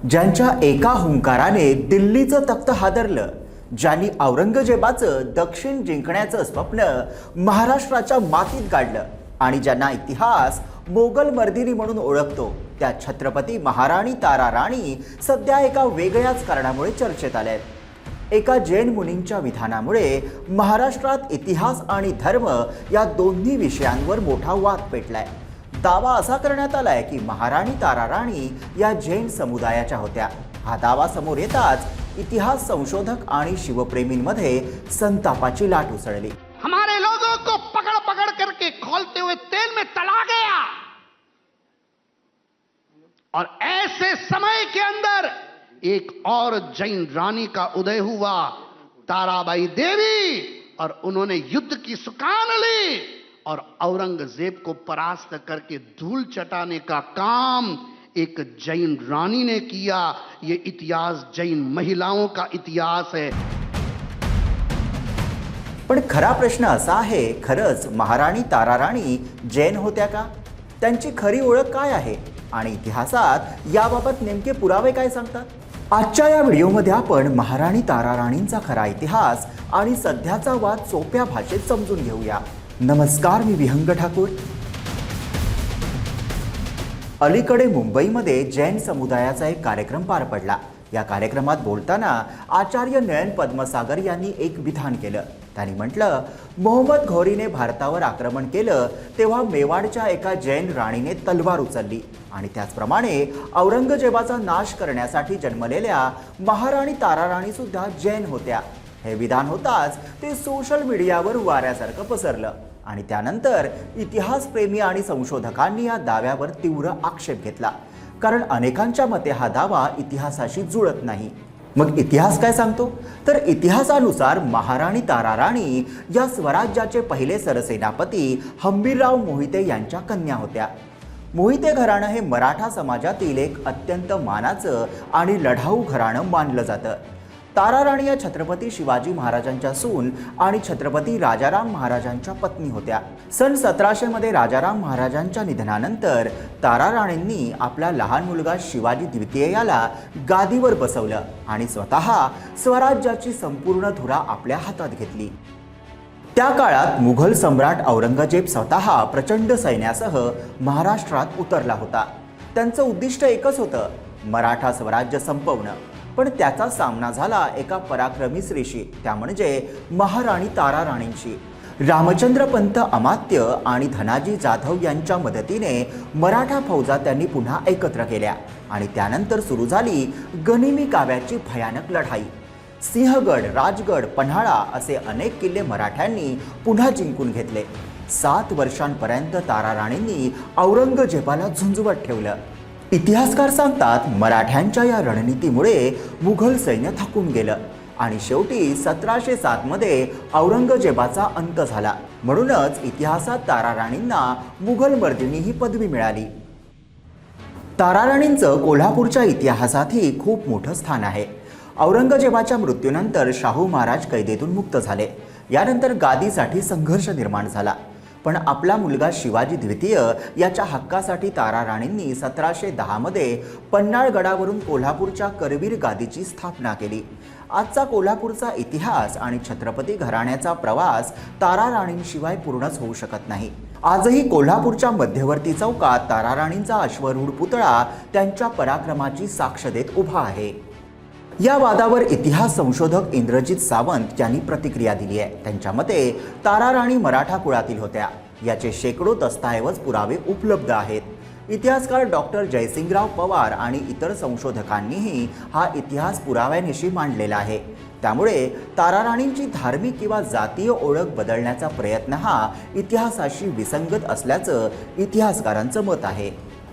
ज्यांच्या एका हुंकाराने दिल्लीचं तख्त हादरलं, ज्यांनी औरंगजेबाचं दक्षिण जिंकण्याचं स्वप्न महाराष्ट्राच्या मातीत गाडलं आणि ज्यांना इतिहास मोगल मर्दिनी म्हणून ओळखतो, त्या छत्रपती महाराणी तारा राणी सध्या एका वेगळ्याच कारणामुळे चर्चेत आल्यात। एका जैन मुनींच्या विधानामुळे महाराष्ट्रात इतिहास आणि धर्म या दोन्ही विषयांवर मोठा वाद पेटलाय। दावा असा करण्यात आलाय की महाराणी तारा राणी या जैन समुदायाच्या होत्या। हा दावा समोर येताच इतिहास संशोधक आणि शिवप्रेमींमध्ये संतापाची लाट उसळली। हमारे लोगों को पकड़ पकड़ करके खौलते हुए तेल में तला गया और ऐसे समय के अंदर एक और जैन रानी का उदय हुआ, ताराबाई देवी, और उन्होंने युद्ध की सुकान ली और औरंगजेब को परास्त करके धूल चटाने का काम एक जैन रानी ने किया। ये इतिहास जैन महिलाओं का इतिहास है। पण खरा प्रश्न असा आहे, खरंच महाराणी तारा राणी जैन होत्या का? त्यांची खरी ओळख काय आहे आणि इतिहासात याबाबत नेमके पुरावे काय सांगतात? आजच्या या व्हिडिओमध्ये आपण महाराणी तारा राणींचा खरा इतिहास आणि सध्याचा वाद सोप्या भाषेत समजून घेऊया। नमस्कार, मी विहंग ठाकूर। अलीकडे मुंबईमध्ये जैन समुदायाचा एक कार्यक्रम पार पडला। या कार्यक्रमात बोलताना आचार्य नयन पद्मसागर यांनी एक विधान केलं। त्यांनी म्हटलं, मोहम्मद घौरीने भारतावर आक्रमण केलं तेव्हा मेवाडच्या एका जैन राणीने तलवार उचलली आणि त्याचप्रमाणे औरंगजेबाचा नाश करण्यासाठी जन्मलेल्या महाराणी तारा राणी सुद्धा जैन होत्या। हे विधान होताच ते सोशल मीडियावर वाऱ्यासारखं पसरलं आणि त्यानंतर इतिहासप्रेमी आणि संशोधकांनी या दाव्यावर तीव्र आक्षेप घेतला, कारण अनेकांच्या मते हा दावा इतिहासाशी जुळत नाही। मग इतिहास काय सांगतो? तर इतिहासानुसार महाराणी तारा राणी या स्वराज्याचे पहिले सरसेनापती हंबीरराव मोहिते यांच्या कन्या होत्या। मोहिते घराणं हे मराठा समाजातील एक अत्यंत मानाचं आणि लढाऊ घराणं मानलं जातं। तारा राणी या छत्रपती शिवाजी महाराजांच्या सून आणि छत्रपती राजाराम महाराजांच्या पत्नी होत्या। सन 1700 मध्ये राजाराम महाराजांच्या निधनानंतर तारा राणींनी आपला लहान मुलगा शिवाजी द्वितीय याला गादीवर बसवलं आणि स्वतः स्वराज्याची संपूर्ण धुरा आपल्या हातात घेतली। त्या काळात मुघल सम्राट औरंगजेब स्वतः प्रचंड सैन्यासह महाराष्ट्रात उतरला होता। त्यांचं उद्दिष्ट एकच होतं, मराठा स्वराज्य संपवणं। पण त्याचा सामना झाला एका पराक्रमी स्त्रीशी, त्या म्हणजे महाराणी तारा राणींशी। रामचंद्र पंत अमात्य आणि धनाजी जाधव यांच्या मदतीने मराठा फौजा त्यांनी पुन्हा एकत्र केल्या आणि त्यानंतर सुरू झाली गनिमी काव्याची भयानक लढाई। सिंहगड, राजगड, पन्हाळा असे अनेक किल्ले मराठ्यांनी पुन्हा जिंकून घेतले। 7 वर्षांपर्यंत तारा राणींनी औरंगजेबाला झुंजवत ठेवलं। इतिहासकार सांगतात, मराठ्यांच्या या रणनीतीमुळे मुघल सैन्य थकून गेलं आणि शेवटी 1707 मध्ये औरंगजेबाचा अंत झाला। म्हणूनच इतिहासात तारा राणींना मुघल मर्दिनी ही पदवी मिळाली। तारा राणींचं कोल्हापूरच्या इतिहासातही खूप मोठं स्थान आहे। औरंगजेबाच्या मृत्यूनंतर शाहू महाराज कैदेतून मुक्त झाले। यानंतर गादीसाठी संघर्ष निर्माण झाला, पण आपला मुलगा शिवाजी द्वितीय याच्या हक्कासाठी तारा राणींनी 1710 मध्ये पन्हाळगडावरून कोल्हापूरच्या करवीर गादीची स्थापना केली। आजचा कोल्हापूरचा इतिहास आणि छत्रपती घराण्याचा प्रवास तारा राणींशिवाय पूर्णच होऊ शकत नाही। आजही कोल्हापूरच्या मध्यवर्ती चौकात तारा राणींचा अश्वरूढ पुतळा त्यांच्या पराक्रमाची साक्ष देत उभा आहे। या वादावर इतिहास संशोधक इंद्रजित सावंत यांनी प्रतिक्रिया दिली आहे। त्यांच्या मते तारा राणी मराठा कुळातील होत्या। याचे शेकडो दस्तऐवज पुरावे उपलब्ध आहेत। इतिहासकार डॉक्टर जयसिंगराव पवार आणि इतर संशोधकांनीही हा इतिहास पुराव्यानिशी मांडलेला आहे। त्यामुळे तारा राणींची धार्मिक किंवा जातीय ओळख बदलण्याचा प्रयत्न हा इतिहासाशी विसंगत असल्याचं इतिहासकारांचं मत आहे।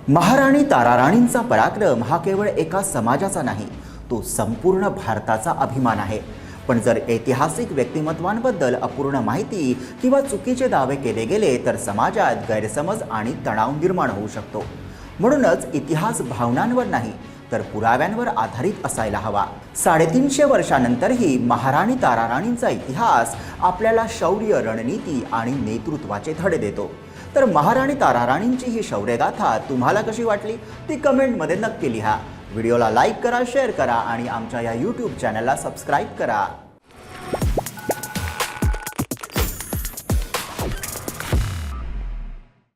महाराणी तारा राणींचा पराक्रम हा केवळ एका समाजाचा नाही, तो संपूर्ण भारताचा अभिमान आहे। पण जर ऐतिहासिक व्यक्तिमत्वांबद्दल अपूर्ण माहिती किंवा चुकीचे दावे केले गेले तर समाजात गैरसमज आणि तणाव निर्माण होऊ शकतो। म्हणूनच इतिहास भावनांवर नाही तर पुराव्यांवर आधारित असायला हवा। 350 वर्षांनंतरही महाराणी तारा राणींचा इतिहास आपल्याला शौर्य, रणनीती आणि नेतृत्वाचे धडे देतो। तर महाराणी तारा राणींची ही शौर्यगाथा तुम्हाला कशी वाटली ती कमेंटमध्ये नक्की लिहा। व्हिडिओला लाईक करा, शेअर करा आणि आमच्या या यूट्यूब चॅनलला सबस्क्राईब करा.